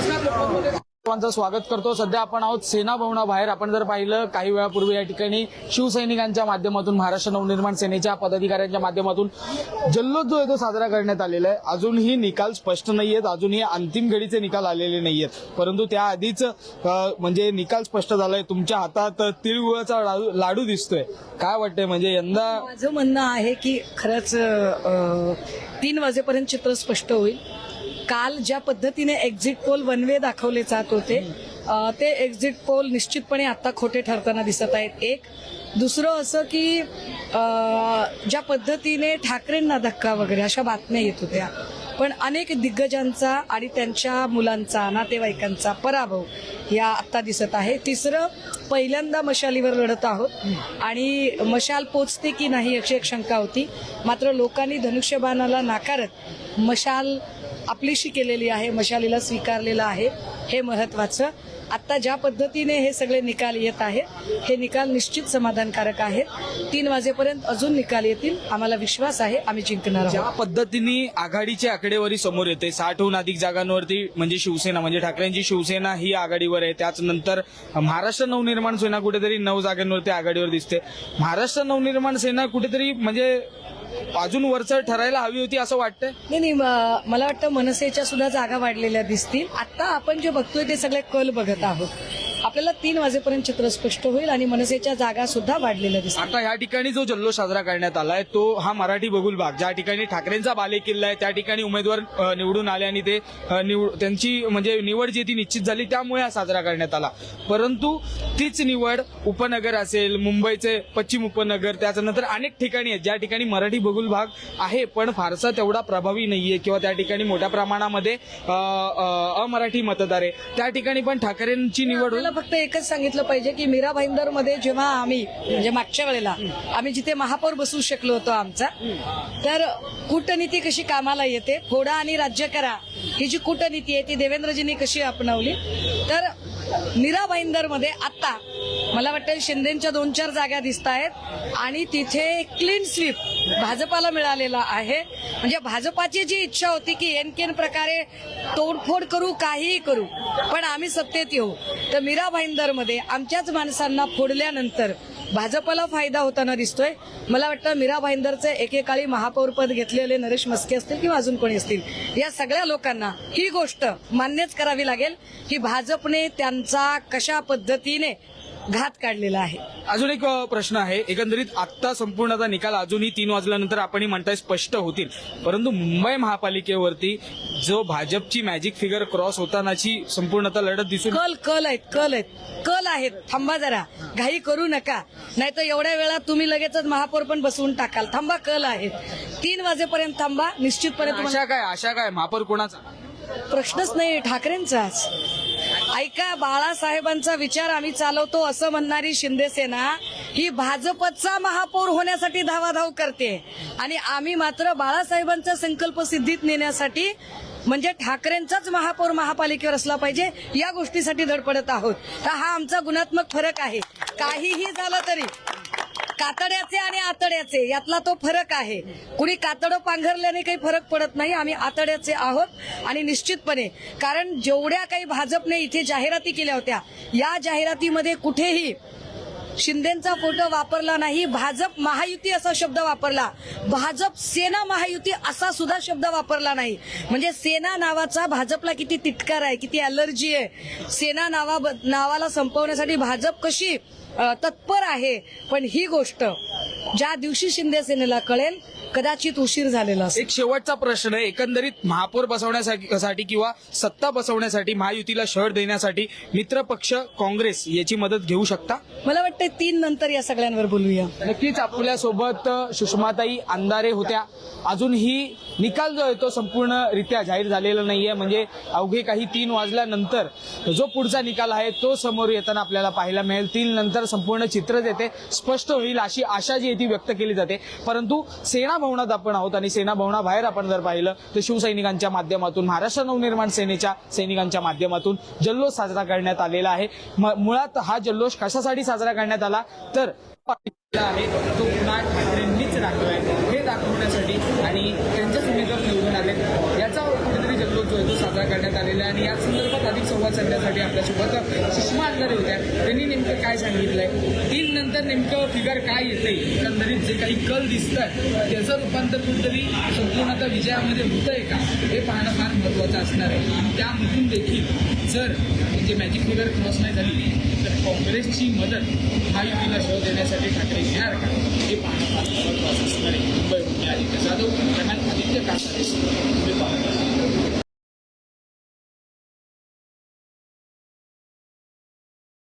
सर्वांचं स्वागत करतो। सध्या आपण आहोत सेना भवनाबाहेर। आपण जर पाहिलं काही वेळापूर्वी या ठिकाणी शिवसैनिकांच्या माध्यमातून महाराष्ट्र नवनिर्माण सेनेच्या पदाधिकाऱ्यांच्या माध्यमातून जल्लोष जो आहे तो साजरा करण्यात आलेला आहे। अजूनही निकाल स्पष्ट नाहीयेत, अजूनही अंतिम घडीचे निकाल आलेले नाहीयेत, परंतु त्याआधीच म्हणजे निकाल स्पष्ट झालाय। तुमच्या हातात तिळगुळाचा लाडू दिसतोय, काय वाटतंय? म्हणजे यंदा माझं म्हणणं आहे की खरंच 3 वाजेपर्यंत चित्र स्पष्ट होईल। काल ज्या पद्धतीने एक्झिट पोल वन वे दाखवले जात होते ते एक्झिट पोल निश्चितपणे आता खोटे ठरताना दिसत आहेत। एक दुसरं असं की ज्या पद्धतीने ठाकरेंना धक्का वगैरे अशा बातम्या येत होत्या, पण अनेक दिग्गजांचा आणि त्यांच्या मुलांचा नातेवाईकांचा पराभव या आता दिसत आहे। तिसरं, पहिल्यांदा मशालीवर लढत आहोत आणि मशाल पोचते की नाही याची एक शंका होती, मात्र लोकांनी धनुष्यबाणाला नाकारत मशाल आपलीशी केलेली आहे, मशालीला स्वीकारलेलं आहे, हे महत्वाचं। आता ज्या पद्धतीने हे सगळे निकाल येत आहेत हे निकाल निश्चित समाधानकारक आहेत। 3 वाजेपर्यंत अजून निकाल येतील, आम्हाला विश्वास आहे आम्ही जिंकणार आहोत। ज्या पद्धतीने आघाडीची आकडेवारी समोर येते, 60हून अधिक जागांवरती म्हणजे शिवसेना म्हणजे ठाकरेंची शिवसेना ही आघाडीवर आहे। त्याच नंतर महाराष्ट्र नवनिर्माण सेना कुठेतरी 9 जागांवरती आघाडीवर दिसते। महाराष्ट्र नवनिर्माण सेना कुठेतरी म्हणजे अजून वरचढ ठरायला हवी होती असं वाटतंय। नाही, मला वाटतं मनसेच्या सुद्धा जागा वाढलेल्या दिसतील। आता आपण जे बघतोय ते सगळे कल बघत आहोत, आपल्याला 3 वाजेपर्यंत चित्र स्पष्ट होईल आणि मनसेच्या जागा सुद्धा वाढलेल्या दिसतील। आता या ठिकाणी जो जल्लोष साजरा करण्यात आलाय तो हा मराठी बहुल भाग, ज्या ठिकाणी ठाकरेंचा बालेकिल्ला आहे, त्या ठिकाणी उमेदवार निवडून आले आणि ते त्यांची म्हणजे निवड जी ती निश्चित झाली, त्यामुळे हा साजरा करण्यात आला। परंतु तीच निवड उपनगर असेल, मुंबईचे पश्चिम उपनगर, त्याच्यानंतर अनेक ठिकाणी आहेत ज्या ठिकाणी मराठी बहुल भाग आहे पण फारसा तेवढा प्रभावी नाहीये किंवा त्या ठिकाणी मोठ्या प्रमाणामध्ये अमराठी मतदार आहे, त्या ठिकाणी पण ठाकरेंची निवड होईल। फक्त एकच सांगितलं पाहिजे की मीरा भाईंदर मध्ये जेव्हा आम्ही म्हणजे मागच्या वेळेला आम्ही जिथे महापौर बसू शकलो होतो आमचा, तर कूटनीती कशी कामाला येते, फोडा आणि राज्य करा ही जी कूटनीती आहे ती देवेंद्रजींनी कशी अपनावली, तर मीरा भाईंदर मध्ये आता मला वाटतं शिंदेच्या 2-4 जागा दिसत आहेत आणि तिथे क्लीन स्वीप भाजपाला मिळालेला आहे। म्हणजे भाजपाची जी इच्छा होती की एनकेन प्रकारे तोडफोड करू, काहीही करू, पण आम्ही सत्तेत येऊ, तर मीरा भाईंदर मध्ये आमच्याच माणसांना फोडल्यानंतर भाजपला फायदा होताना दिसतोय। मला वाटतं मीरा भाईंदरचे एकेकाळी महापौरपद घेतलेले नरेश मस्के असतील किंवा अजून कोणी असतील, या सगळ्या लोकांना ही गोष्ट मान्यच करावी लागेल की भाजपने त्यांचा कशा पद्धतीने घात काढलेला आहे। अजून एक प्रश्न आहे, एकंदरीत आता संपूर्णतः निकाल अजूनही 3 वाजल्यानंतर आपण म्हणताय स्पष्ट होतील, परंतु मुंबई महापालिकेवरती जो भाजपची मॅजिक फिगर क्रॉस होतानाची संपूर्णतः लढत दिसून कल आहेत। थांबा जरा, घाई करू नका, नाहीतर एवढ्या वेळात तुम्ही लगेचच महापौर पण बसवून टाकाल। थांबा, कल आहेत, 3 वाजेपर्यंत थांबा, निश्चितपणे आशा काय महापौर कोणाचा? प्रश्नच नाही, ठाकरेंचाच। ऐका, बाळासाहेबांचा विचार आम्ही चालवतो असं म्हणणारी शिंदे सेना ही भाजपचा महापौर होण्यासाठी धावाधाव करते आणि आम्ही मात्र बाळासाहेबांचा संकल्प सिद्धीत नेण्यासाठी म्हणजे ठाकरेंचाच महापौर महापालिकेवर असला पाहिजे या गोष्टीसाठी धडपडत आहोत। तर हा आमचा गुणात्मक फरक आहे। काहीही झालं तरी कातड्याचे आणि आतड्याचे यातला तो फरक आहे। कुणी कातडं पांघरल्याने काही फरक पडत नाही, आम्ही आतड्याचे आहोत आणि निश्चितपणे, कारण जेवढ्या काही भाजपने इथे जाहिराती केल्या होत्या या जाहिरातीमध्ये कुठेही शिंदेचा फोटो वापरला नाही, भाजप महायुती असा शब्द वापरला, भाजप सेना महायुती असा सुद्धा शब्द वापरला नाही। म्हणजे सेना नावाचा भाजपला किती तिटकार आहे, किती अलर्जी आहे, सेना नावाला संपवण्यासाठी भाजप कशी तत्पर आहे। पण ही गोष्ट ज्या दिवशी शिंदे सेनेला कळेल कदाचित उशीर झालेला असेल। एक शेवटचा प्रश्न आहे, एकंदरीत महापौर बसवण्यासाठी किंवा सत्ता बसवण्यासाठी महायुतीला शहर देण्यासाठी मित्र पक्ष काँग्रेस याची मदत घेऊ शकता? मला वाटतं 3 नंतर या सगळ्यांवर बोलूया। नक्कीच आपल्यासोबत सुषमाताई अंधारे होत्या। अजूनही निकाल जो आहे तो संपूर्णरित्या जाहीर झालेला नाहीये, म्हणजे अवघे काही 3 वाजल्यानंतर जो पुढचा निकाल आहे तो समोर येताना आपल्याला पाहायला मिळेल। 3 नंतर संपूर्ण चित्र येते स्पष्ट होईल अशी आशा जी आहे ती व्यक्त केली जाते। परंतु सेना भवनात आपण आहोत आणि सेना भवनाबाहेर आपण जर पाहिलं तर शिवसैनिकांच्या माध्यमातून महाराष्ट्र नवनिर्माण सेनेच्या सैनिकांच्या माध्यमातून जल्लोष साजरा करण्यात आलेला आहे। मुळात हा जल्लोष कशासाठी साजरा करण्यात आला तर आहे तो पुन्हा ठाकरेंनीच दाखवलाय हे दाखवण्यासाठी आणि त्यांच्याच उमेदवार निवडून आले याचा कुठेतरी जल्लोष जो आहे तो साजरा करण्यात आलेला आहे आणि या संदर्भात अधिक संवाद साधण्यासाठी आपल्यासोबत सुषमा अंधारे होत्या. त्यांनी नेमकं काय सांगितलंय, 3 नंतर नेमकं फिगर काय येतंय, एकंदरीत जे काही कल दिसतात त्याचं रूपांतर कुठेतरी संपूर्ण आता विजयामध्ये होतंय का हे पाहणं फार महत्त्वाचं असणार आहे. आणि त्यामधून देखील जर म्हणजे मॅजिक फिगर क्रॉस नाही झाली तर काँग्रेसची मदत महायुतीला शो देण्यासाठी ठाकरे घेणार का हे पाहणं फार महत्त्वाचं असणार आहे. मुंबईहून मी आदित्य जाधव, आदित्य कासारे.